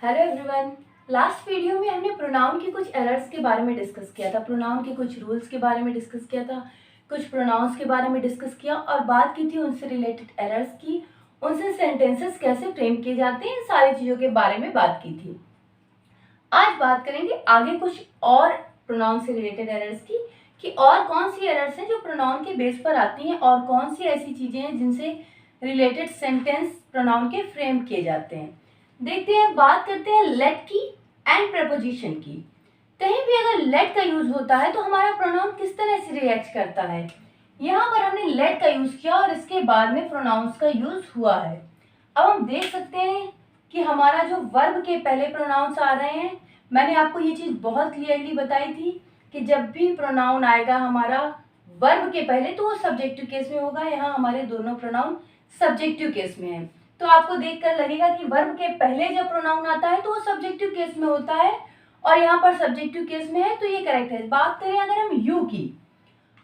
Hello everyone, last video में हमने pronoun के कुछ एरर्स के बारे में डिस्कस किया था, प्रोनाउन के कुछ रूल्स के बारे में डिस्कस किया था, कुछ प्रोनाउंस के बारे में डिस्कस किया और बात की थी उनसे रिलेटेड एरर्स की, उनसे सेंटेंसेस कैसे फ्रेम किए जाते हैं, इन सारी चीज़ों के बारे में बात की थी। आज बात करेंगे आगे कुछ और प्रोनाउन से रिलेटेड एरर्स की कि और कौन सी एरर्स हैं जो प्रोनाउन के बेस पर आती हैं और कौन सी ऐसी चीज़ें हैं जिनसे रिलेटेड सेंटेंस प्रोनाउन के फ्रेम किए जाते हैं। देखते हैं, बात करते हैं लेट की एंड प्रपोजिशन की। कहीं भी अगर लेट का यूज होता है तो हमारा प्रोनाउन किस तरह से रिएक्ट करता है। यहाँ पर हमने लेट का यूज किया और इसके बाद में प्रोनाउंस का यूज हुआ है। अब हम देख सकते हैं कि हमारा जो वर्ब के पहले प्रोनाउंस आ रहे हैं, मैंने आपको ये चीज बहुत क्लियरली बताई थी कि जब भी प्रोनाउन आएगा हमारा वर्ब के पहले तो वो सब्जेक्टिव केस में होगा। यहाँ हमारे दोनों प्रोनाउन सब्जेक्टिव केस में है, तो आपको देखकर लगेगा कि वर्ब के पहले जब प्रोनाउन आता है तो वो सब्जेक्टिव केस में होता है और यहाँ पर सब्जेक्टिव केस में है, तो ये करेक्ट है। बात करें अगर हम यू की,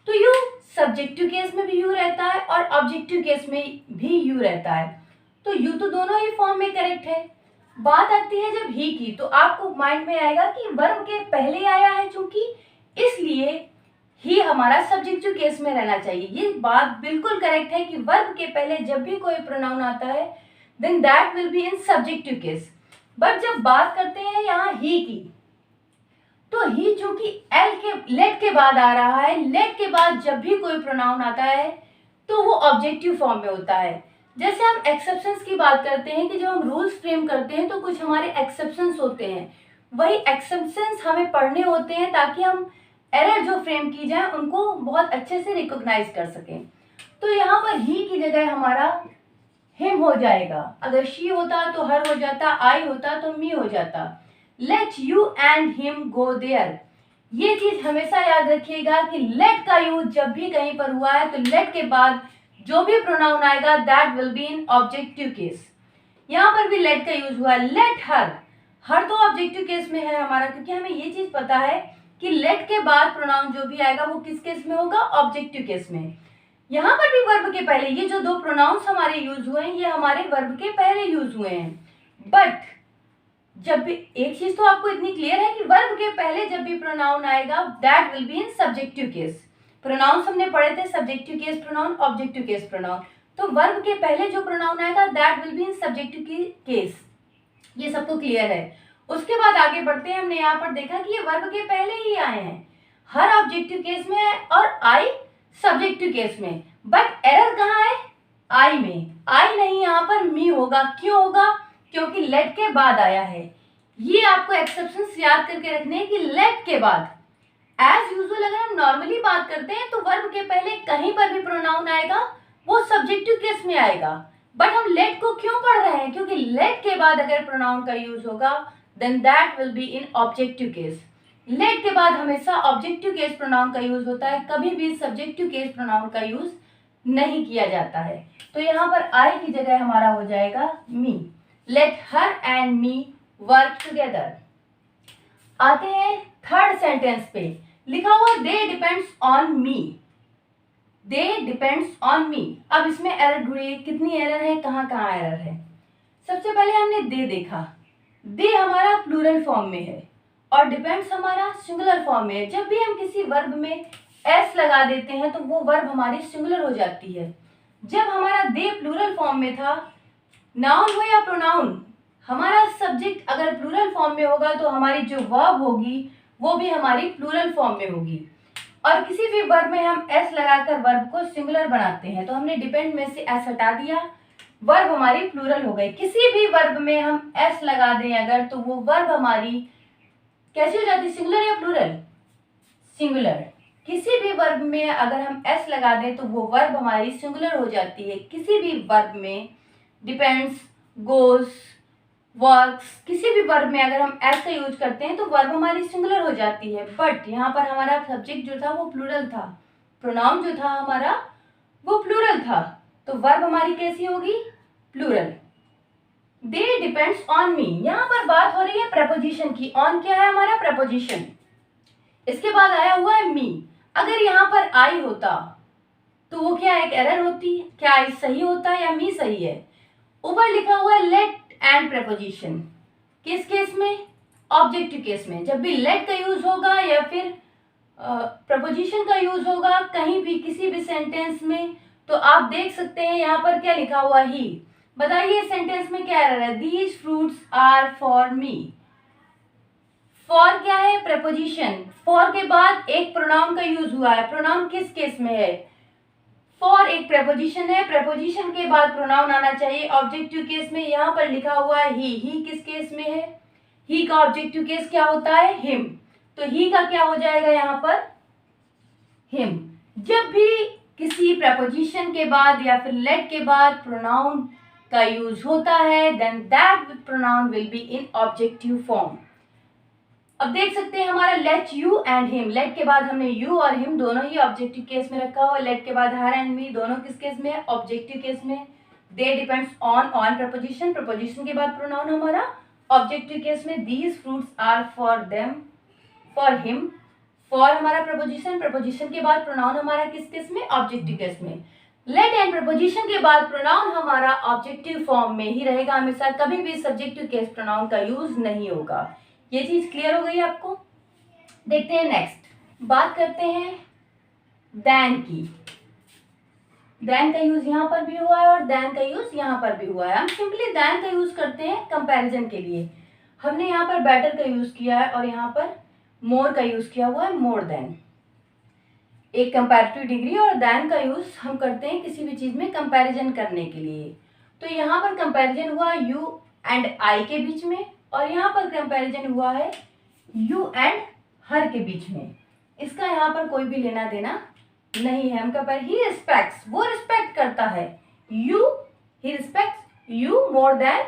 तो यू सब्जेक्टिव केस में भी यू रहता है और ऑब्जेक्टिव केस में भी यू रहता है, तो यू तो दोनों ही फॉर्म में करेक्ट है। बात आती है जब ही की, तो आपको माइंड में आएगा कि वर्ब के पहले आया है चूंकि, इसलिए ही हमारा सब्जेक्टिव केस में रहना चाहिए। ये बात बिल्कुल करेक्ट है कि वर्ब के पहले जब भी कोई प्रोनाउन आता है then that will be in subjective case। But जब बात करते हैं यहाँ ही की, तो ही चूंकि लेट के बाद आ रहा है, लेट के बाद जब भी कोई प्रोनाउन आता है तो वो ऑब्जेक्टिव फॉर्म में होता है। जैसे हम एक्सेप्शंस की बात करते हैं कि जब हम रूल्स फ्रेम करते हैं तो कुछ हमारे एक्सेप्शंस होते हैं, वही एक्सेप्शंस हमें पढ़ने होते हैं ताकि हम एरर जो फ्रेम की जाए उनको बहुत अच्छे से रिकॉग्नाइज कर सकें। तो यहाँ पर ही की जगह हमारा हिम हो जाएगा, अगर शी होता तो हर हो जाता, आई होता तो मी हो जाता। Let you and him go there, ये चीज हमेशा याद रखिएगा कि लेट का यूज जब भी कहीं पर हुआ है तो लेट के बाद जो भी प्रोनाउन आएगा that will be in objective case. यहाँ पर भी लेट का यूज हुआ है। लेट हर तो ऑब्जेक्टिव केस में है हमारा, क्योंकि हमें ये चीज पता है कि लेट के बाद प्रोनाउन जो भी आएगा वो किस केस में होगा, ऑब्जेक्टिव केस में। यहाँ पर भी वर्ब के पहले ये जो दो प्रोनाउंस हमारे यूज हुए हैं ये हमारे वर्ब के पहले यूज हुए हैं। बट जब भी, एक चीज तो आपको इतनी क्लियर है कि वर्ब के पहले जब भी प्रोनाउन आएगा that will be in subjective case. Pronouns हमने पढ़े थे subjective case pronoun, objective case pronoun, तो वर्ब के पहले जो प्रोनाउन आएगा that will be in subjective case. ये सबको क्लियर है। उसके बाद आगे बढ़ते हैं। हमने यहाँ पर देखा कि ये वर्ब के पहले ही आए हैं, हर ऑब्जेक्टिव केस में है और आई सब्जेक्टिव केस में। बट एरर कहाँ है, आई में। आई नहीं, यहाँ पर मी होगा। क्यों होगा, क्योंकि लेट के बाद आया है। ये आपको एक्सेप्शंस याद करके रखने हैं कि लेट के बाद एज यूजुअल अगर हम नॉर्मली बात करते हैं तो वर्ब के पहले कहीं पर भी प्रोनाउन आएगा वो सब्जेक्टिव केस में आएगा। बट हम लेट को क्यों पढ़ रहे हैं, क्योंकि लेट के बाद अगर प्रोनाउन का यूज होगा then that will be in objective case. Let के बाद हमेशा ऑब्जेक्टिव केस प्रोनाउन का यूज होता है, कभी भी सब्जेक्टिव केस प्रोनाउन का यूज नहीं किया जाता है। तो यहाँ पर आई की जगह हमारा हो जाएगा me. Let her and me work together. आते हैं थर्ड सेंटेंस पे, लिखा हुआ they depends on me. They depends on me. अब इसमें एरर ढूंढिए, कितनी एरर है, कहाँ कहाँ एरर है। सबसे पहले हमने दे देखा, दे हमारा प्लूरल फॉर्म में है और डिपेंड्स हमारा सिंगुलर फॉर्म में है। जब भी हम किसी वर्ब में एस लगा देते हैं तो वो वर्ब हमारी सिंगुलर हो जाती है। जब हमारा दे प्लूरल फॉर्म में था, नाउन हो या प्रोनाउन, हमारा सब्जेक्ट अगर प्लूरल फॉर्म में होगा तो हमारी जो वर्ब होगी वो भी हमारी प्लूरल फॉर्म में होगी। और किसी भी वर्ब में हम एस लगाकर वर्ब को सिंगुलर बनाते हैं, तो हमने डिपेंड में से एस हटा दिया, वर्ब हमारी प्लूरल हो गई। किसी भी वर्ब में हम एस लगा दें अगर, तो वो वर्ब हमारी कैसी हो जाती है, सिंगुलर या प्लूरल, सिंगुलर। किसी भी वर्ब में अगर हम एस लगा दें तो वो वर्ब हमारी सिंगुलर हो जाती है। किसी भी वर्ब में डिपेंड्स, गोज, वर्क्स, किसी भी वर्ब में अगर हम एस का यूज करते हैं तो वर्ब हमारी सिंगुलर हो जाती है। बट यहाँ पर हमारा सब्जेक्ट जो था वो प्लूरल था, प्रोनाउन जो था हमारा वो प्लूरल था, तो वर्ब हमारी कैसी होगी, plural. They depends on me. यहाँ पर बात हो रही है प्रपोजिशन की। ऑन क्या है हमारा, प्रपोजिशन। इसके बाद आया हुआ है मी। अगर यहाँ पर आई होता तो वो क्या एक एरर होती है? क्या आई सही होता है या मी सही है? ऊपर लिखा हुआ है लेट एंड प्रेपोजिशन, किस केस में? ऑब्जेक्टिव केस में। जब भी लेट का यूज होगा या फिर प्रपोजिशन का यूज होगा कहीं भी किसी भी सेंटेंस में, तो आप देख सकते हैं यहाँ पर क्या लिखा हुआ ही। बताइए सेंटेंस में क्या एरर है? These fruits are for me. For क्या है? प्रपोजिशन। फॉर के बाद एक प्रोनाउन का यूज हुआ है। प्रोनाउन किस केस में है? फॉर एक प्रेपोजिशन है, प्रेपोजिशन के बाद प्रोनाउन आना चाहिए ऑब्जेक्टिव केस में। यहाँ पर लिखा हुआ है ही किस केस में है? ही का ऑब्जेक्टिव केस क्या होता है? हिम। तो ही का क्या हो जाएगा यहाँ पर? हिम। जब भी किसी प्रेपोजिशन के बाद या फिर लेट के बाद प्रोनाउन का यूज होता है then that pronoun will be in objective form. अब देख सकते हैं हमारा let you and him, let के बाद हमने यू और हिम दोनों ही ऑब्जेक्टिव केस में रखा हुआ। लेट के बाद हर एंड मी दोनों किस केस में है? ऑब्जेक्टिव केस में। They depends on preposition, preposition के बाद प्रोनाउन हमारा ऑब्जेक्टिव केस में। These fruits are for them, for him. For हमारा प्रपोजिशन, प्रपोजिशन के बाद प्रोनाउन हमारा किस केस में? ऑब्जेक्टिव केस में। लेट एंड प्रपोजिशन के बाद प्रोनाउन हमारा ऑब्जेक्टिव फॉर्म में ही रहेगा हमेशा, कभी भी सब्जेक्टिव केस प्रोनाउन का यूज नहीं होगा। ये चीज क्लियर हो गई आपको? देखते हैं नेक्स्ट, बात करते हैं देन की। देन का यूज यहाँ पर भी हुआ है और देन का यूज यहाँ पर भी हुआ है। हम सिंपली देन का यूज करते हैं कंपैरिजन के लिए। हमने यहाँ पर बेटर का यूज किया है और यहाँ पर मोर का यूज किया हुआ है, मोर देन। एक कंपैरेटिव डिग्री और देन का यूज हम करते हैं किसी भी चीज में कंपैरिजन करने के लिए। तो यहाँ पर कंपैरिजन हुआ यू एंड आई के बीच में और यहाँ पर कंपैरिजन हुआ है यू एंड हर के बीच में। इसका यहाँ पर कोई भी लेना देना नहीं है। हम कंपेयर, ही रिस्पेक्ट्स, वो रिस्पेक्ट करता है you, he respects you more than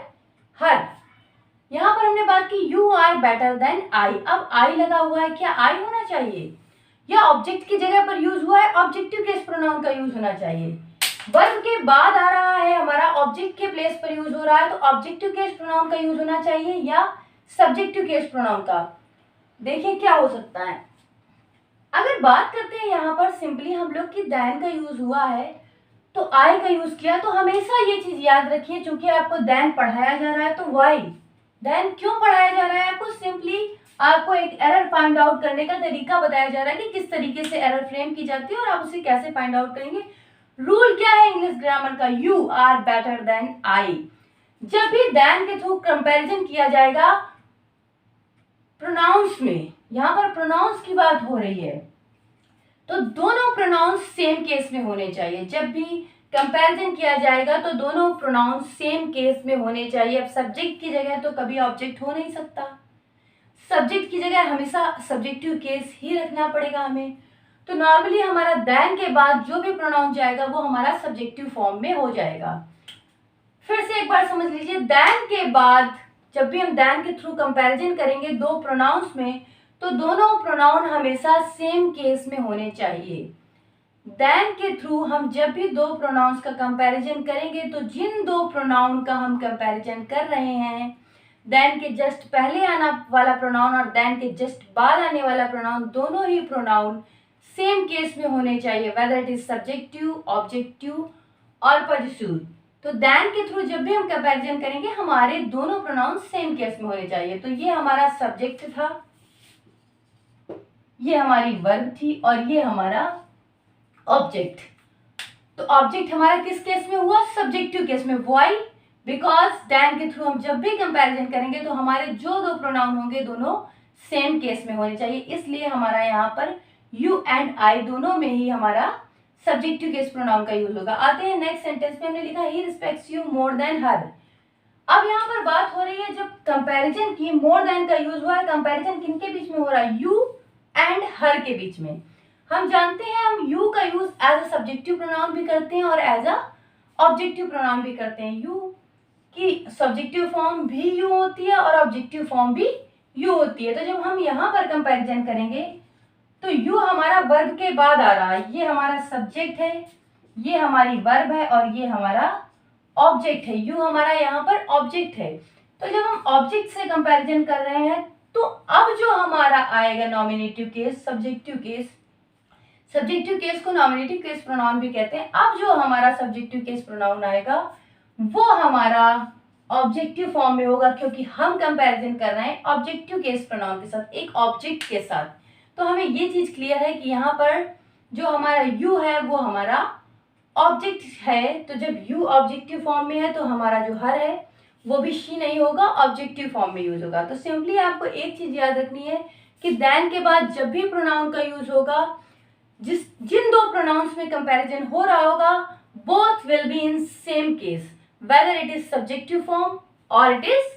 her. यहाँ पर हमने बात की you are better than I. अब आई लगा हुआ है, क्या आई होना चाहिए या ऑब्जेक्ट की जगह पर यूज हुआ है? ऑब्जेक्टिव केस प्रोनाउन का यूज होना चाहिए। वर्ब के बाद आ रहा है हमारा, ऑब्जेक्ट के प्लेस पर यूज हो रहा है, तो ऑब्जेक्टिव केस प्रोनाउन का यूज होना चाहिए या सब्जेक्टिव केस प्रोनाउन का? देखिए क्या हो सकता है। अगर बात करते हैं यहाँ पर सिंपली हम लोग की देन का यूज हुआ है तो आई का यूज किया, तो हमेशा ये चीज याद रखिए, चूंकि आपको देन पढ़ाया जा रहा है तो वाई, देन क्यों पढ़ाया जा रहा है आपको? सिंपली आपको एक एरर फाइंड आउट करने का तरीका बताया जा रहा है कि किस तरीके से एरर फ्रेम की जाती है और आप उसे कैसे फाइंड आउट करेंगे। रूल क्या है इंग्लिश ग्रामर का? You are better than I. जब भी देन के थ्रू कंपैरिजन किया जाएगा प्रोनाउंस में, यहां पर प्रोनाउंस की बात हो रही है, तो दोनों प्रोनाउंस सेम केस में होने चाहिए। जब भी कंपैरिजन किया जाएगा तो दोनों प्रोनाउंस सेम केस में होने चाहिए। अब सब्जेक्ट की जगह तो कभी ऑब्जेक्ट हो नहीं सकता, सब्जेक्ट की जगह हमेशा सब्जेक्टिव केस ही रखना पड़ेगा हमें। तो नॉर्मली हमारा देन के बाद जो भी प्रोनाउन जाएगा वो हमारा सब्जेक्टिव फॉर्म में हो जाएगा। फिर से एक बार समझ लीजिए, देन के बाद जब भी हम देन के थ्रू कंपैरिजन करेंगे दो प्रोनाउंस में, तो दोनों प्रोनाउन हमेशा सेम केस में होने चाहिए। देन के थ्रू हम जब भी दो प्रोनाउंस का कंपैरिजन करेंगे तो जिन दो प्रोनाउन का हम कंपैरिजन कर रहे हैं, देन के जस्ट पहले आना वाला प्रोनाउन और देन के जस्ट बाद आने वाला प्रोनाउन, दोनों ही प्रोनाउन सेम केस में होने चाहिए, whether it is subjective, objective और पॉजिटिव। तो देन के थ्रू जब भी हम कंपैरिजन करेंगे हमारे दोनों प्रोनाउन सेम केस में होने चाहिए। तो ये हमारा सब्जेक्ट था, ये हमारी वर्ब थी और ये हमारा ऑब्जेक्ट। तो ऑब्जेक्ट हमारा किस केस में हुआ? सब्जेक्टिव केस में। व्हाई? बिकॉज देन के थ्रू हम जब भी कंपैरिजन करेंगे तो हमारे जो दो प्रोनाउन होंगे दोनों सेम केस में होने चाहिए, इसलिए हमारा यहाँ पर यू एंड आई दोनों में ही हमारा सब्जेक्टिव केस प्रोनाउन का यूज होगा। आते हैं नेक्स्ट सेंटेंस में, हमने लिखा he respects you more than her. अब यहाँ पर बात हो रही है जब कंपैरिजन की, मोर देन का यूज हुआ है, कंपैरिजन किनके बीच में हो रहा है? यू एंड हर के बीच में। हम जानते हैं हम यू का use as a subjective pronoun भी करते हैं और एज अ ऑब्जेक्टिव प्रोनाउन भी करते हैं। यू की सब्जेक्टिव फॉर्म भी यू होती है और ऑब्जेक्टिव फॉर्म भी यू होती है। तो जब हम यहाँ पर कंपैरिजन करेंगे तो यू हमारा वर्ब के बाद आ रहा है, ये हमारा सब्जेक्ट है, ये हमारी वर्ब है और ये हमारा ऑब्जेक्ट है। यू हमारा यहाँ पर ऑब्जेक्ट है। तो जब हम ऑब्जेक्ट से कंपैरिजन कर रहे हैं तो अब जो हमारा आएगा nominative case, subjective case, subjective case को नॉमिनेटिव केस प्रोनाउन भी कहते हैं। अब जो हमारा सब्जेक्टिव केस प्रोनाउन आएगा वो हमारा ऑब्जेक्टिव फॉर्म में होगा, क्योंकि हम कंपैरिजन कर रहे हैं ऑब्जेक्टिव केस प्रोनाउन के साथ, एक ऑब्जेक्ट के साथ। तो हमें ये चीज क्लियर है कि यहाँ पर जो हमारा यू है वो हमारा ऑब्जेक्ट है। तो जब यू ऑब्जेक्टिव फॉर्म में है तो हमारा जो हर है वो भी शी नहीं होगा, ऑब्जेक्टिव फॉर्म में यूज होगा। तो सिंपली आपको एक चीज याद रखनी है कि देन के बाद जब भी प्रोनाउन का यूज होगा, जिन दो प्रोनाउंस में कंपैरिजन हो रहा होगा, both will be in same case, whether it is subjective form और इट इज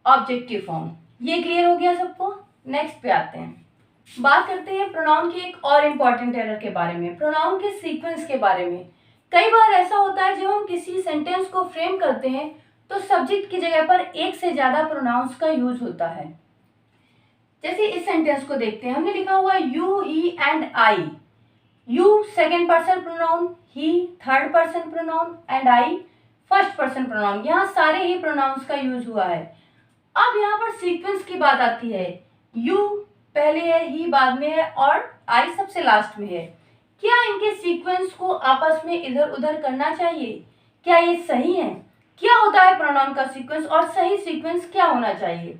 ऑब्जेक्टिव फॉर्म। ये क्लियर हो गया सबको? नेक्स्ट पे आते हैं, बात करते हैं प्रोनाउन की एक और इम्पॉर्टेंट एरर के बारे में, प्रोनाउन के सीक्वेंस के बारे में। कई बार ऐसा होता है जब हम किसी सेंटेंस को फ्रेम करते हैं तो सब्जेक्ट की जगह पर एक से ज्यादा प्रोनाउंस का यूज होता है। जैसे इस सेंटेंस को देखते हैं, हमने लिखा हुआ you, he and I. You second person pronoun, he third person pronoun and I first person pronoun. यहाँ सारे ही प्रोनाउंस का यूज हुआ है। अब यहाँ पर सीक्वेंस की बात आती है, यू पहले है, ही बाद में है और आई सबसे लास्ट में है। क्या इनके सीक्वेंस को आपस में इधर उधर करना चाहिए? क्या ये सही है? क्या होता है प्रोनाउन का सीक्वेंस और सही सीक्वेंस क्या होना चाहिए?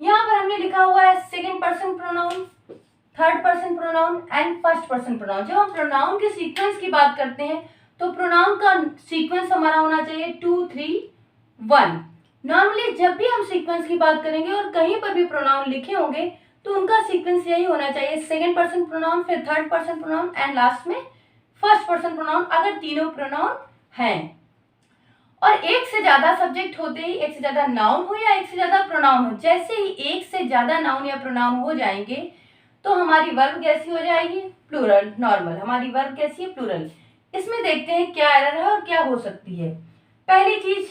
यहाँ पर हमने लिखा हुआ है second person pronoun, third person pronoun and first person pronoun. जब हम प्रोनाउन के सीक्वेंस की बात करते हैं तो प्रोनाउन का सीक्वेंस हमारा होना चाहिए 2 3 1। नॉर्मली जब भी हम सीक्वेंस की बात करेंगे और कहीं पर भी प्रोनाउन लिखे होंगे तो उनका सीक्वेंस यही होना चाहिए, सेकेंड पर्सन प्रोनाउन, फिर third person pronoun and last में फर्स्ट पर्सन प्रोनाउन, अगर तीनों प्रोनाउन हैं। और एक से ज्यादा सब्जेक्ट होते ही, एक से ज्यादा नाउन हो या एक से ज्यादा प्रोनाउन हो, जैसे ही एक से ज्यादा नाउन या प्रोनाउन हो जाएंगे तो हमारी वर्ब कैसी हो जाएगी? Plural, normal. हमारी वर्ब कैसी है? प्लूरल। इसमें देखते हैं क्या एरर है और क्या हो सकती है। पहली चीज,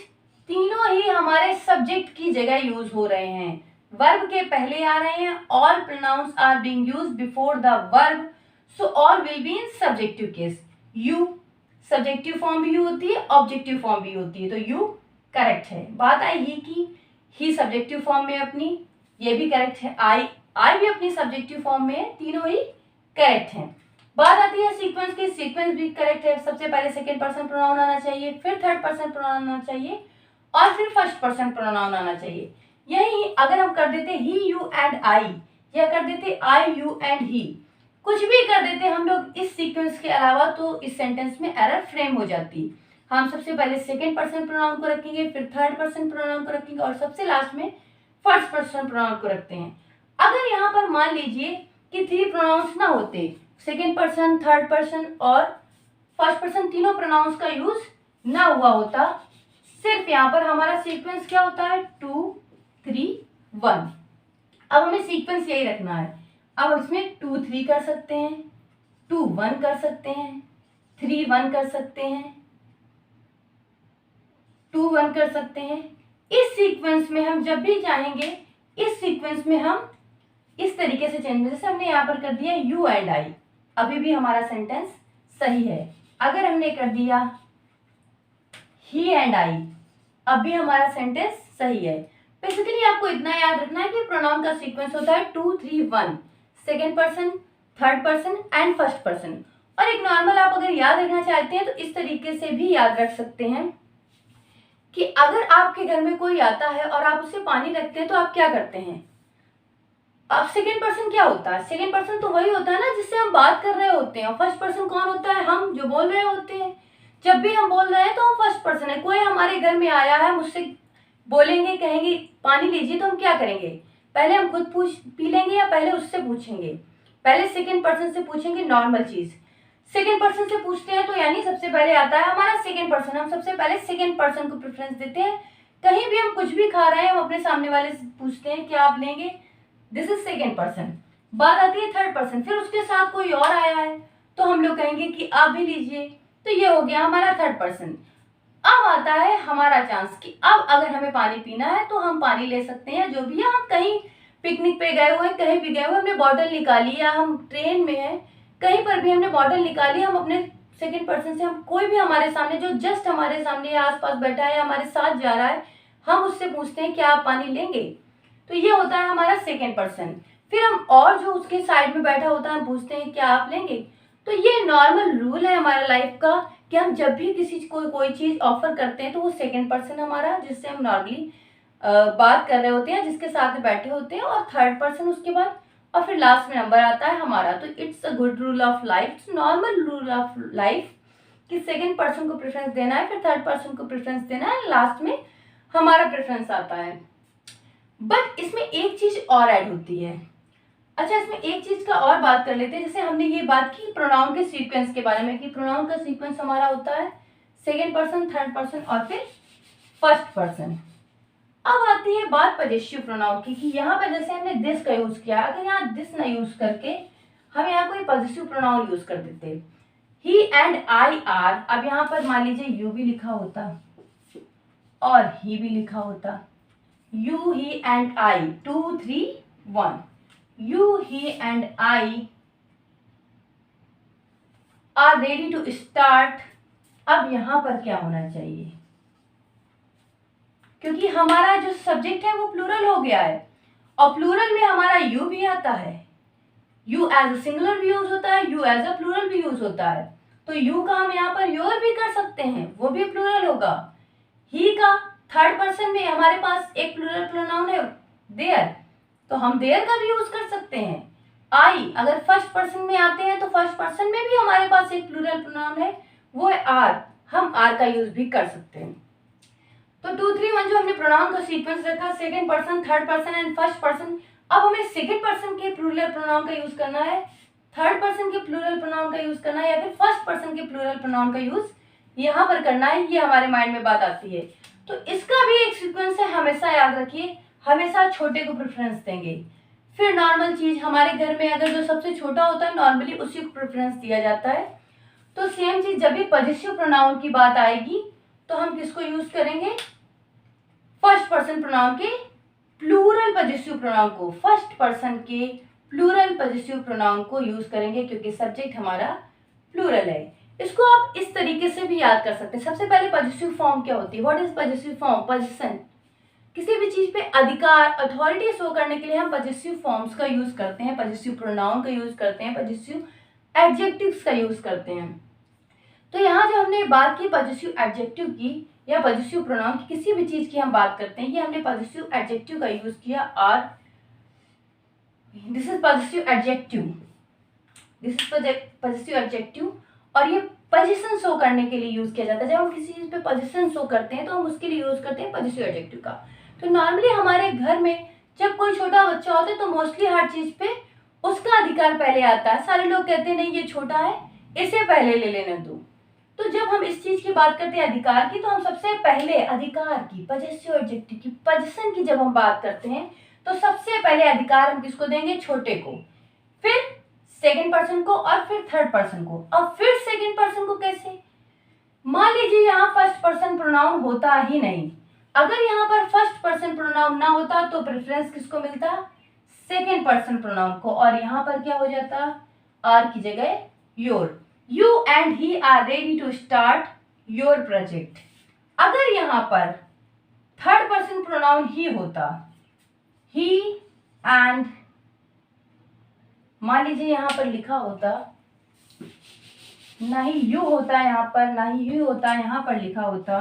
तीनों ही हमारे सब्जेक्ट की जगह यूज हो रहे हैं, वर्ब के पहले आ रहे हैं। All pronouns are being used before the verb, so all will be in subjective case. You subjective form भी होती है, ऑब्जेक्टिव फॉर्म भी होती है, तो यू करेक्ट है। बात आई ही की, ही सब्जेक्टिव फॉर्म में अपनी, ये भी करेक्ट है। आई भी अपनी सब्जेक्टिव फॉर्म में है, तीनों ही करेक्ट हैं। बात आती है सीक्वेंस की, सीक्वेंस भी करेक्ट है। सबसे पहले सेकेंड पर्सन प्रोनाउन आना चाहिए, फिर थर्ड पर्सन प्रोनाउन आना चाहिए और फिर फर्स्ट पर्सन प्रोनाउन आना चाहिए। यही अगर हम कर देते ही, यू एंड आई, या कर देते आई, यू एंड ही, कुछ भी कर देते हम लोग इस सीक्वेंस के अलावा, तो इस सेंटेंस में एरर फ्रेम हो जाती। हम सबसे पहले सेकेंड पर्सन प्रोनाउन को रखेंगे, फिर थर्ड पर्सन प्रोनाउन को रखेंगे और सबसे लास्ट में फर्स्ट पर्सन प्रोनाउन को रखते हैं। अगर यहाँ पर मान लीजिए कि 3 प्रोनाउंस ना होते, सेकेंड पर्सन, थर्ड पर्सन और फर्स्ट पर्सन तीनों प्रोनाउंस का यूज ना हुआ होता, सिर्फ यहाँ पर हमारा सीक्वेंस क्या होता है? 2 3 1। अब हमें सीक्वेंस यही रखना है। अब इसमें 2 3 कर सकते हैं, 2 1 कर सकते हैं, 3 1 कर सकते हैं, 2 1 कर सकते हैं। इस सीक्वेंस में हम जब भी चाहेंगे, इस सीक्वेंस में हम इस तरीके से चेंज, जैसे हमने यहाँ पर कर दिया यू एंड आई, अभी भी हमारा सेंटेंस सही है। अगर हमने कर दिया ही एंड आई, अब भी हमारा सेंटेंस सही है। बेसिकली आपको इतना याद रखना है कि प्रोनाउन का सीक्वेंस होता है 2 3 1, second person, third person and first person. और एक नॉर्मल आप अगर याद रखना चाहते हैं तो इस तरीके से भी याद रख सकते हैं कि अगर आपके घर में कोई आता है और आप उससे पानी रखते हैं तो आप क्या करते हैं? अब सेकेंड पर्सन क्या होता है? सेकेंड पर्सन तो वही होता है ना जिससे हम बात कर रहे होते हैं, और फर्स्ट पर्सन कौन होता है? हम जो बोल रहे होते हैं। जब भी हम बोल रहे हैं तो हम फर्स्ट पर्सन है। कोई हमारे घर में आया है, मुझसे बोलेंगे, कहेंगे पानी लीजिए, तो हम क्या करेंगे? पहले हम खुद पी लेंगे या पहले उससे पूछेंगे? पहले सेकेंड पर्सन से पूछेंगे, नॉर्मल चीज। सेकेंड पर्सन से पूछते हैं तो यानी सबसे पहले आता है हमारा सेकेंड पर्सन, हम सबसे पहले सेकेंड पर्सन को प्रेफरेंस देते हैं। कहीं भी हम कुछ भी खा रहे हैं, हम अपने सामने वाले से पूछते हैं क्या आप लेंगे, दिस इज सेकेंड पर्सन। बात आती है थर्ड पर्सन, फिर उसके साथ कोई और आया है तो हम लोग कहेंगे कि आप भी लीजिए, तो ये हो गया हमारा थर्ड पर्सन। अब आता है हमारा चांस कि अब अगर हमें पानी पीना है तो हम पानी ले सकते हैं। जो भी है, हम कहीं पिकनिक पे गए हुए हैं, कहीं भी गए हुए, हमने बॉटल निकाली, या हम ट्रेन में हैं, कहीं पर भी हमने बॉटल निकाली, हम अपने सेकेंड पर्सन से, हम कोई भी हमारे सामने जो जस्ट हमारे सामने या आसपास बैठा है या हमारे साथ जा रहा है, हम उससे पूछते हैं क्या आप पानी लेंगे, तो ये होता है हमारा सेकेंड पर्सन। फिर हम और जो उसके साइड में बैठा होता है हम पूछते हैं क्या आप लेंगे, तो ये नॉर्मल रूल है हमारा लाइफ का कि हम जब भी किसी को कोई चीज़ ऑफर करते हैं तो वो सेकंड पर्सन हमारा, जिससे हम नॉर्मली बात कर रहे होते हैं, जिसके साथ बैठे होते हैं, और थर्ड पर्सन उसके बाद, और फिर लास्ट में नंबर आता है हमारा। तो it's a good rule of life, normal rule of life कि सेकंड पर्सन को प्रेफरेंस देना है, फिर थर्ड पर्सन को प्रेफरेंस देना है, लास्ट में हमारा प्रेफरेंस आता है। बट इसमें एक चीज और ऐड होती है। अच्छा, इसमें एक चीज का और बात कर लेते हैं। जैसे हमने ये बात की प्रोनाउन के सीक्वेंस के बारे में कि प्रोनाउन का सीक्वेंस हमारा होता है सेकंड पर्सन, थर्ड पर्सन और फिर फर्स्ट पर्सन। अब आती है बात पजेसिव प्रोनाउन की कि यहाँ पर जैसे हमने दिस का यूज किया, अगर यहाँ दिस ना यूज करके हम यहाँ कोई पजेसिव प्रोनाउन यूज कर देते, ही एंड आई आर, अब यहाँ पर मान लीजिए यू भी लिखा होता और ही भी लिखा होता, you he and I, 2 3 1, you he and I are ready to start. अब यहां पर क्या होना चाहिए, क्योंकि हमारा जो सब्जेक्ट है वो प्लूरल हो गया है और प्लूरल में हमारा यू भी आता है, यू एज अ सिंगुलर भी यूज होता है, यू एज अ प्लूरल भी यूज होता है। तो यू का हम यहाँ पर योर भी कर सकते हैं, वो भी प्लूरल होगा। ही का थर्ड पर्सन में हमारे पास एक प्लूरल प्रोनाउन है देयर, तो हम देयर का भी यूज कर सकते हैं। आई अगर फर्स्ट पर्सन में आते हैं तो फर्स्ट पर्सन में भी हमारे पास एक प्लूरल प्रोनाउन है, वो है आर, हम आर का यूज भी कर सकते हैं। तो 2 3 1 जो हमने प्रोनाउन का सीक्वेंस रखा, second person, third person and first person. अब हमें सेकंड पर्सन के प्लूरल प्रोनाउन का यूज करना है, थर्ड पर्सन के प्लूरल प्रोनाउन का यूज करना है, या फिर फर्स्ट पर्सन के प्लूरल प्रोनाउन का यूज यहाँ पर करना है, ये हमारे माइंड में बात आती है। तो इसका भी एक सीक्वेंस है, हमेशा याद रखिए, हमेशा छोटे को प्रेफरेंस देंगे। फिर नॉर्मल चीज, हमारे घर में अगर जो सबसे छोटा होता है नॉर्मली उसी को प्रेफरेंस दिया जाता है। तो सेम चीज जब भी पजेसिव प्रोनाउन की बात आएगी तो हम किसको यूज करेंगे, फर्स्ट पर्सन प्रोनाउन के प्लूरल पजेसिव प्रोनाउन को, फर्स्ट पर्सन के प्लूरल पजेसिव प्रोनाउन को यूज करेंगे, क्योंकि सब्जेक्ट हमारा प्लूरल है। इसको आप इस तरीके से भी याद कर सकते हैं। सबसे पहले पजेसिव फॉर्म क्या होती है, what is possessive form, position, किसी भी चीज पे अधिकार, अथॉरिटी शो करने के लिए हम पजेसिव फॉर्म्स का यूज करते हैं, पजेसिव प्रोनाउन का यूज करते हैं, पजेसिव एडजेक्टिव्स का यूज करते हैं। तो यहाँ जो हमने बात की पजेसिव एडजेक्टिव की या पजेसिव प्रोनाउन की, किसी भी चीज की हम बात करते हैं, ये हमने पजेसिव एडजेक्टिव का यूज किया, are, this is possessive adjective, this is possessive adjective, और ये पोजीशन शो करने के लिए यूज किया जाता है। जब हम किसी चीज पे पोजीशन शो करते हैं तो हम उसके लिए यूज करते हैं पजेसिव एडजेक्टिव का। तो नॉर्मली हमारे घर में जब कोई छोटा बच्चा होता है तो मोस्टली हर चीज पे उसका अधिकार पहले आता है। सारे लोग कहते हैं नहीं ये छोटा है, इसे पहले ले लेने दो। तो जब हम इस चीज की बात करते हैं अधिकार की, तो हम सबसे पहले अधिकार की, पजेसिव एडजेक्टिव की, पोजीशन की जब हम बात करते हैं तो सबसे पहले अधिकार हम किसको देंगे, छोटे को, फिर सेकंड पर्सन को और फिर थर्ड पर्सन को। अब फिर सेकंड पर्सन को कैसे, मान लीजिए यहाँ फर्स्ट पर्सन प्रोनाउन होता ही नहीं, अगर यहाँ पर फर्स्ट पर्सन प्रोनाउन ना होता तो प्रेफरेंस किसको मिलता, सेकंड पर्सन प्रोनाउन को, और यहाँ पर क्या हो जाता, आर की जगह your, you and he are ready to start your project. अगर यहाँ पर थर्ड पर्सन प्रोनाउन ही होता, ही एंड, मान लीजिए यहाँ पर लिखा होता, ना ही यू होता है यहाँ पर, ना ही यू होता है, यहाँ पर लिखा होता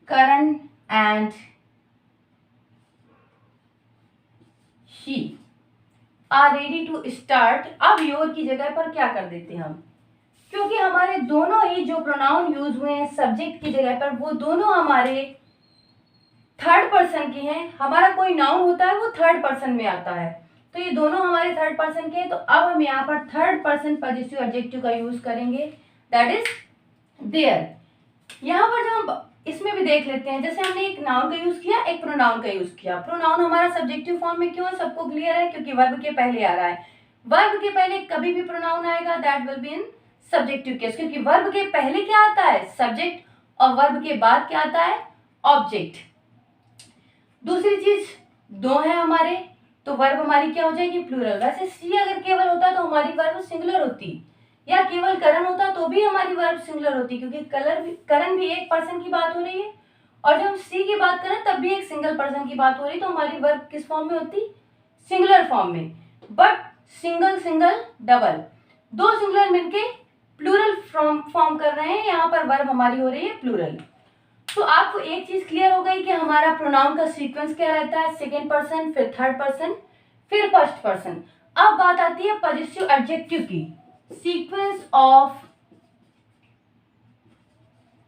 Karan and she are ready to start. अब योर की जगह पर क्या कर देते हैं हम, क्योंकि हमारे दोनों ही जो प्रोनाउन यूज हुए हैं सब्जेक्ट की जगह पर, वो दोनों हमारे थर्ड पर्सन के हैं। हमारा कोई नाउन होता है वो थर्ड पर्सन में आता है, तो ये दोनों हमारे थर्ड पर्सन के हैं। तो अब हम यहाँ पर थर्ड पर्सन पजेसिव एडजेक्टिव का यूज करेंगे, दैट इज देयर। यहाँ पर जो हम इसमें भी देख लेते हैं, जैसे हमने एक नाउन का यूज किया, एक प्रोनाउन का यूज किया। प्रोनाउन हमारा सब्जेक्टिव फॉर्म में क्यों है, सबको क्लियर है, क्योंकि वर्ब के पहले आ रहा है। वर्ब के पहले कभी भी प्रोनाउन आएगा that will be in subjective case, क्योंकि वर्ब के पहले क्या आता है, सब्जेक्ट, और वर्ब के बाद क्या आता है, ऑब्जेक्ट। दूसरी चीज दो है हमारे, तो वर्ब हमारी क्या हो जाएगी, प्लूरल। वैसे सी अगर केवल होता तो हमारी वर्ब सिंगुलर होती, या केवल करण होता तो भी हमारी वर्ब सिंगुलर होती, क्योंकि करण भी एक पर्सन की बात हो रही है, और जब हम सी की बात करें तब भी एक सिंगल पर्सन की बात हो रही, तो हमारी वर्ब किस फॉर्म में होती, सिंगुलर फॉर्म में। बट सिंगल सिंगल डबल, दो सिंगुलर मिलके प्लूरल फॉर्म कर रहे हैं, यहाँ पर वर्ब हमारी हो रही है प्लूरल। तो आपको एक चीज क्लियर हो गई कि हमारा प्रोनाउन का सीक्वेंस क्या रहता है, सेकेंड पर्सन, फिर थर्ड पर्सन, फिर फर्स्ट पर्सन। अब बात आती है पॉजिटिव एडजेक्टिव की। सीक्वेंस ऑफ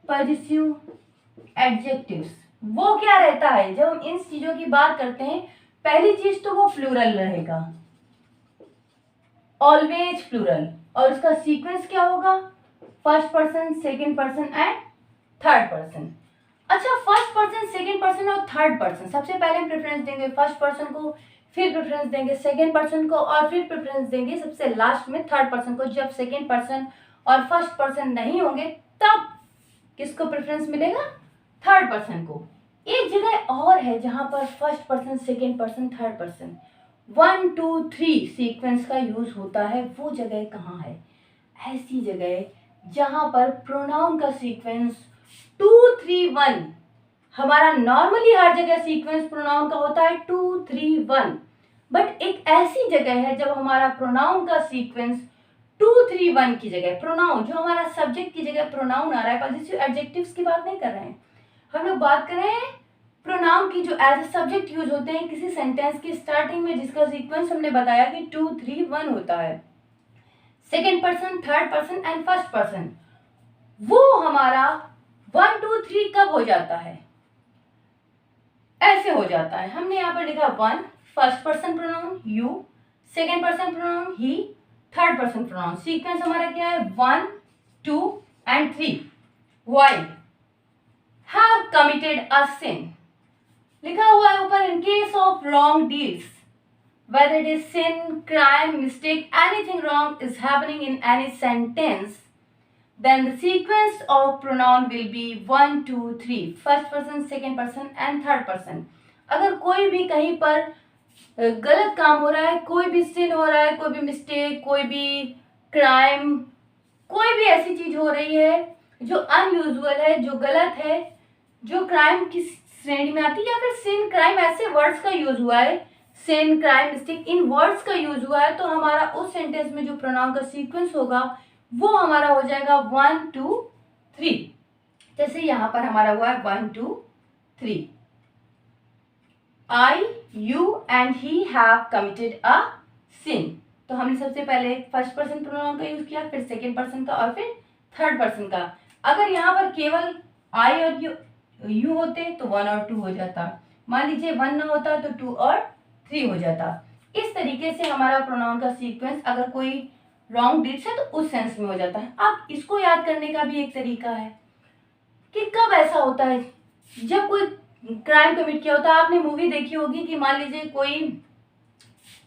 पॉजिटिव एडजेक्टिव्स वो क्या रहता है, जब हम इन चीजों की बात करते हैं, पहली चीज तो वो प्लूरल रहेगा, ऑलवेज प्लूरल, और उसका सीक्वेंस क्या होगा, first person, second person and third person. अच्छा, फर्स्ट पर्सन, सेकेंड पर्सन और थर्ड पर्सन, सबसे पहले हम प्रेफरेंस देंगे फर्स्ट पर्सन को, फिर प्रेफरेंस देंगे सेकेंड पर्सन को, और फिर प्रेफरेंस देंगे सबसे लास्ट में थर्ड पर्सन को। जब सेकेंड पर्सन और फर्स्ट पर्सन नहीं होंगे तब किसको प्रेफरेंस मिलेगा, थर्ड पर्सन को। एक जगह और है जहां पर first person, second person, third person 1 2 3 sequence का यूज होता है। वो जगह कहाँ है, ऐसी जगह जहां पर प्रोनाउन का सीक्वेंस 2 3 1, हमारा नॉर्मली हर जगह सीक्वेंस प्रोनाउन का होता है 2 3 1, बट एक ऐसी जगह है जब हमारा प्रोनाउन का सीक्वेंस 2 3 1 की जगह प्रोनाउन, जो हमारा सब्जेक्ट की जगह प्रोनाउन आ रहा है। पॉजिटिव एडजेक्टिव्स की बात नहीं कर रहे हैं हम लोग, बात कर रहे हैं प्रोनाउन की जो एज ए सब्जेक्ट यूज होते हैं किसी सेंटेंस की स्टार्टिंग में, जिसका सीक्वेंस हमने बताया कि 2 3 1 होता है, second person, third person and first person. वो हमारा 1 2 3 कब हो जाता है, ऐसे हो जाता है। हमने यहाँ पर लिखा 1 first person pronoun you, second person pronoun he, third person pronoun. Sequence हमारा क्या है, 1 2 and 3। While have committed a sin, लिखा हुआ है ऊपर, in case of wrong deeds, whether it is sin, crime, mistake, anything wrong is happening in any sentence, then the sequence of pronoun will be 1 2 3, first person, second person and third person। अगर कोई भी कहीं पर गलत काम हो रहा है, कोई भी sin हो रहा है, कोई भी मिस्टेक, कोई भी क्राइम, कोई भी ऐसी चीज हो रही है जो अनयूजुअल है, जो गलत है, जो क्राइम की श्रेणी में आती है, या फिर sin, क्राइम ऐसे वर्ड्स का यूज हुआ है, sin, क्राइम, मिस्टेक, इन वर्ड्स का यूज हुआ है, तो हमारा उस सेंटेंस में जो प्रोनाउन का सीक्वेंस होगा वो हमारा हो जाएगा 1 2 3। जैसे यहाँ पर हमारा हुआ है 1 2 3, I, you and he have committed a sin। तो हमने सबसे पहले फर्स्ट पर्सन प्रोनाउन का यूज किया, फिर सेकेंड पर्सन का और फिर थर्ड पर्सन का। अगर यहाँ पर केवल I और you होते तो 1 और 2 हो जाता, मान लीजिए 1 ना होता तो 2 और 3 हो जाता। इस तरीके से हमारा प्रोनाउन का सीक्वेंस अगर कोई रॉन्ग डिड्स है तो उस सेंस में हो जाता है। अब इसको याद करने का भी एक तरीका है कि कब ऐसा होता है जब कोई क्राइम कमिट किया होता है। आपने मूवी देखी होगी कि मान लीजिए कोई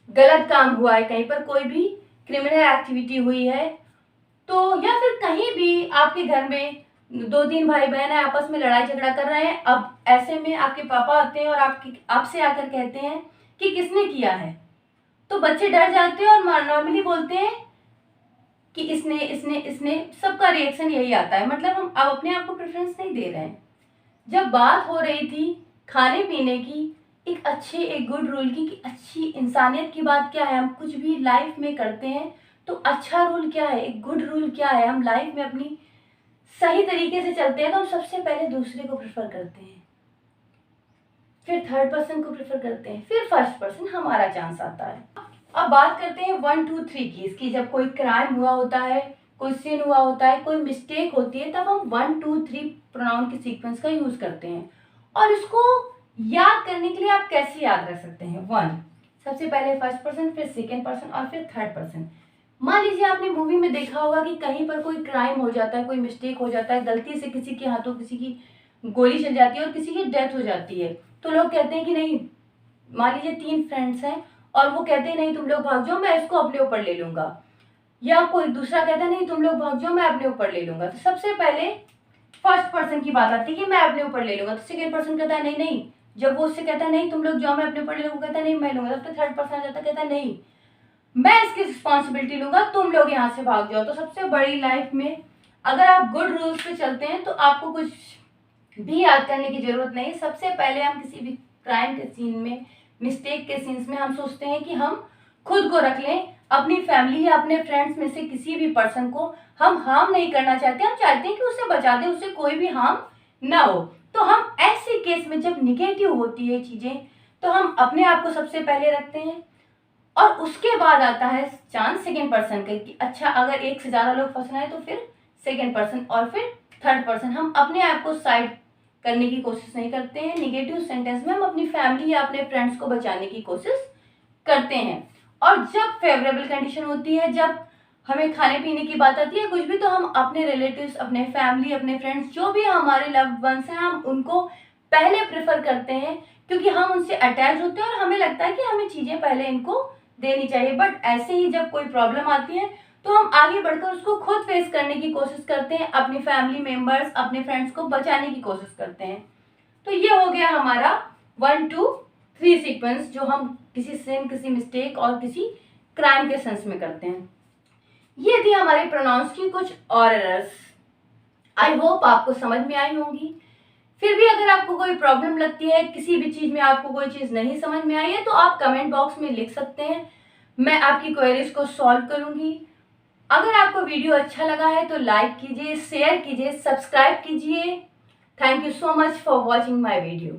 गलत काम हुआ है, कहीं पर कोई भी क्रिमिनल एक्टिविटी हुई है, तो या फिर कहीं भी आपके घर में 2 3 भाई बहन है, आपस में लड़ाई झगड़ा कर रहे हैं। अब ऐसे में आपके पापा आते हैं और आपसे आकर कहते हैं कि किसने किया है, तो बच्चे डर जाते हैं और नॉर्मली बोलते हैं कि इसने इसने इसने। सबका रिएक्शन यही आता है, मतलब हम अब अपने आप को प्रेफरेंस नहीं दे रहे हैं। जब बात हो रही थी खाने पीने की, एक गुड रूल की, कि अच्छी इंसानियत की बात क्या है, हम कुछ भी लाइफ में करते हैं तो अच्छा रूल क्या है, एक गुड रूल क्या है, हम लाइफ में अपनी सही तरीके से चलते हैं तो हम सबसे पहले दूसरे को प्रेफर करते हैं, फिर थर्ड पर्सन को प्रेफर करते हैं, फिर फर्स्ट पर्सन, हमारा चांस आता है। अब बात करते हैं 1 2 3 की, इसकी जब कोई क्राइम हुआ होता है, कोई सिन हुआ होता है, कोई मिस्टेक होती है, तब हम 1 2 3 प्रोनाउन के सीक्वेंस का यूज करते हैं। और इसको याद करने के लिए आप कैसे याद रख सकते हैं, 1 सबसे पहले फर्स्ट पर्सन, फिर सेकेंड पर्सन और फिर थर्ड पर्सन। मान लीजिए आपने मूवी में देखा होगा कि कहीं पर कोई क्राइम हो जाता है, कोई मिस्टेक हो जाता है, गलती से किसी के हाथों किसी की गोली चल जाती है और किसी की डेथ हो जाती है, तो लोग कहते हैं कि नहीं, मान लीजिए 3 फ्रेंड्स हैं और वो कहते हैं नहीं तुम लोग भाग जाओ, मैं इसको अपने ऊपर ले लूंगा, या कोई दूसरा कहता है नहीं तुम लोग भाग जाओ, मैं अपने ऊपर ले लूंगा। तो सबसे पहले फर्स्ट पर्सन की बात आती है कि मैं अपने ऊपर ले लूंगा, तो सेकेंड पर्सन कहता है नहीं नहीं, जब वो उससे कहता है नहीं तुम लोग जाओ मैं अपने ऊपर ले लूंगा, कहता है नहीं मैं लूंगा, तब तो थर्ड पर्सन आ जाता है, कहता है नहीं मैं इसकी रिस्पॉन्सिबिलिटी लूंगा, तुम लोग यहाँ से भाग जाओ। तो सबसे बड़ी लाइफ में अगर आप गुड रूल्स पे चलते हैं तो आपको कुछ भी याद करने की जरूरत नहीं। सबसे पहले हम किसी भी क्राइम के सीन में, मिस्टेक के सीन्स में हम सोचते हैं कि हम खुद को रख लें, अपनी फैमिली या अपने फ्रेंड्स में से किसी भी पर्सन को हम हार्म नहीं करना चाहते, हम चाहते हैं कि उसे बचा दें, उसे कोई भी हार्म ना हो। तो हम ऐसे केस में जब निगेटिव होती है चीज़ें तो हम अपने आप को सबसे पहले रखते हैं और उसके बाद आता है चांस सेकेंड पर्सन का कि अच्छा अगर एक से ज़्यादा लोग फंस रहे हैं तो फिर सेकेंड पर्सन और फिर थर्ड पर्सन। हम अपने आप को साइड करने की कोशिश नहीं करते हैं। निगेटिव सेंटेंस में हम अपनी फैमिली या अपने फ्रेंड्स को बचाने की कोशिश करते हैं। और जब फेवरेबल कंडीशन होती है, जब हमें खाने पीने की बात आती है कुछ भी, तो हम अपने रिलेटिव्स, अपने फैमिली, अपने फ्रेंड्स, जो भी हमारे लव्ड वंस हैं, हम उनको पहले प्रेफर करते हैं क्योंकि हम उनसे अटैच होते हैं और हमें लगता है कि हमें चीज़ें पहले इनको देनी चाहिए। बट ऐसे ही जब कोई प्रॉब्लम आती है तो हम आगे बढ़कर उसको खुद फेस करने की कोशिश करते हैं, अपनी फैमिली मेम्बर्स, अपने फ्रेंड्स को बचाने की कोशिश करते हैं। तो ये हो गया हमारा 1 2 3 सीक्वेंस जो हम किसी सिन, किसी मिस्टेक और किसी क्राइम के सेंस में करते हैं। ये थी हमारे प्रोनाउंस की कुछ और एरर्स। आई होप आपको समझ में आई होंगी। फिर भी अगर आपको कोई प्रॉब्लम लगती है, किसी भी चीज़ में आपको कोई चीज़ नहीं समझ में आई है, तो आप कमेंट बॉक्स में लिख सकते हैं, मैं आपकी क्वेरीज को सॉल्व करूंगी। अगर आपको वीडियो अच्छा लगा है तो लाइक कीजिए, शेयर कीजिए, सब्सक्राइब कीजिए। Thank you so much for watching my video.